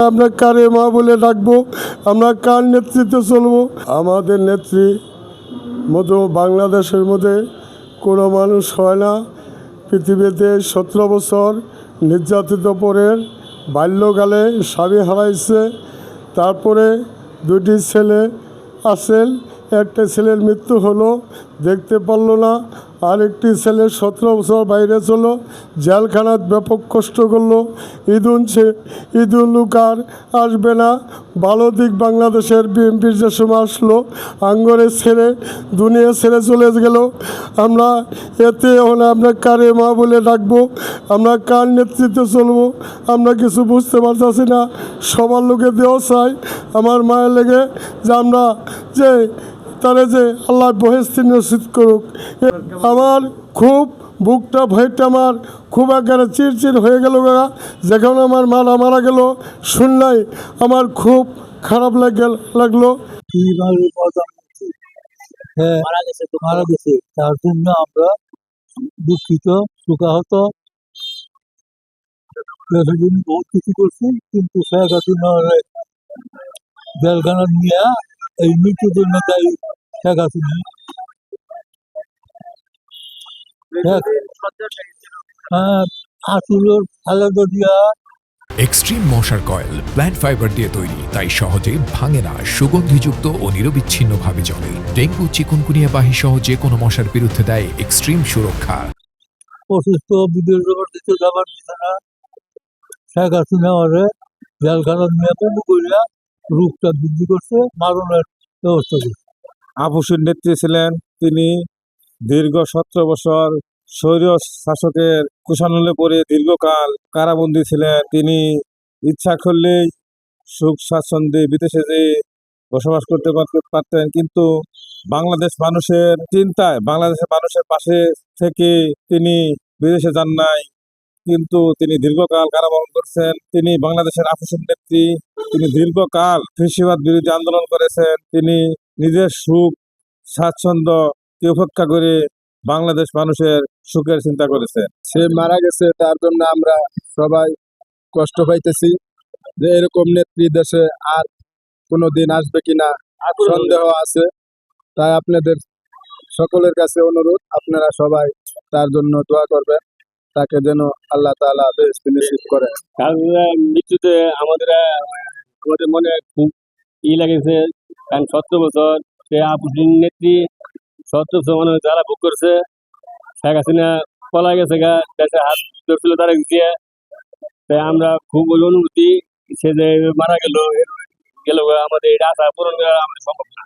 আমরা কারে মা বলে ডাকবো, আমরা কার নেতৃত্বে চলবো। আমাদের নেত্রী মতো বাংলাদেশের মধ্যে কোনো মানুষ হয় না। পৃথিবীতে 17 বছর নির্যাতিত পরে বাল্যকালে স্বামী হারাইছে, তারপরে দুটি ছেলে আছেন, একটা ছেলের মৃত্যু হলো, দেখতে পারলো না। আরেকটি ছেলে 17 বছর বাইরে চলো, জেলখানাত ব্যাপক কষ্ট করলো। ঈদুল লুকার আসবে না, ভালো দিক বাংলাদেশের বিএনপির যে সময় আসলো আঙ্গরে ছেড়ে দুনিয়া ছেড়ে চলে গেল। আমরা এতে হলে আমরা কারে মা বলে ডাকবো, আমরা কার নেতৃত্বে চলবো, আমরা কিছু বুঝতে পারতেছি না। সবার লোকে দেওয়া চাই আমার মায়ের লেগে, যে আমরা যে তারে যে আল্লাহ বহেস্তি নসিব করুক। আমার খুব বুকটা ভয়টা আমার খুব একেবারে চিরচির হয়ে গেল। যেখানে আমার মারা গেল শুনলাই আমার খুব খারাপ লাগলো। হ্যাঁ, মারা গেছে, তার জন্য আমরা দুঃখিত, শোকাহত। এতদিন বহুত কিছু করছি, কিন্তু শেখ হাসিনা জেলখানা নিয়ে এই মৃত্যুর জন্য দায়ী শেখ হাসিনা। হ্যাঁ, আসলের খালেদা জিয়া। এক্সট্রিম মশার কয়েল প্ল্যান্ট ফাইবার দিয়ে তৈরি, তাই সহজে ভাঙে না, সুগন্ধিযুক্ত ও নিরবিচ্ছিন্নভাবে জ্বলে। ডেঙ্গু, চিকুনগুনিয়া বাহি সহ যে কোনো মশার বিরুদ্ধে দেয় এক্সট্রিম সুরক্ষা। অসুস্থ বিদেশ দিতে যাবার দিতে না, শেখ হাসিনা ওরে জেলখানা নিয়ে বন্ধ করিয়া রূপটা বৃদ্ধি করছে, মারণের ব্যবস্থা করছে। আফুসের নেত্রী ছিলেন তিনি। দীর্ঘ 17 বছর স্বৈর শাসকের কুশানলে পড়ে দীর্ঘকাল কারাবন্দী ছিলেন। তিনি ইচ্ছা করলেই সুখ স্বাচ্ছন্দ্যে বিদেশে যেয়ে বসবাস করতে পারতেন, কিন্তু বাংলাদেশ মানুষের চিন্তায়, বাংলাদেশের মানুষের পাশে থেকে তিনি বিদেশে যান নাই, কিন্তু তিনি দীর্ঘকাল কারাবরণ করছেন। তিনি বাংলাদেশের আফুসের নেত্রী। তিনি দীর্ঘকাল ফ্যাসিবাদ বিরোধী আন্দোলন করেছেন। তিনি নিজের সুখ স্বাচ্ছন্দ্যকে উপেক্ষা করে বাংলাদেশ মানুষের সুখের চিন্তা করেছেন। সে মারা গেছে, তার জন্য আমরা সবাই কষ্ট পাইতেছি। যে এরকম নেত্রী দেশে আর কোনো দিন আসবে কিনা সন্দেহ আছে। তাই আপনাদের সকলের কাছে অনুরোধ, আপনারা সবাই তার জন্য দোয়া করবেন, তাকে যেন আল্লাহ তাআলা বেহেশতে নসিব করেন। মৃত্যুতে আমাদের মনে খুব লাগেছে, কারণ 17 বছর সে আফুসিন নেত্রী 17 বছর মনে যারা ভোগ করছে। শেখ হাসিনা পলা গেছে গা, দেশে হাত ধরছিল তারা গিয়ে। তাই আমরা খুব অনুভূতি, সে যে মারা গেল আমাদের এটা আশা পূরণ করা আমাদের সম্ভব না।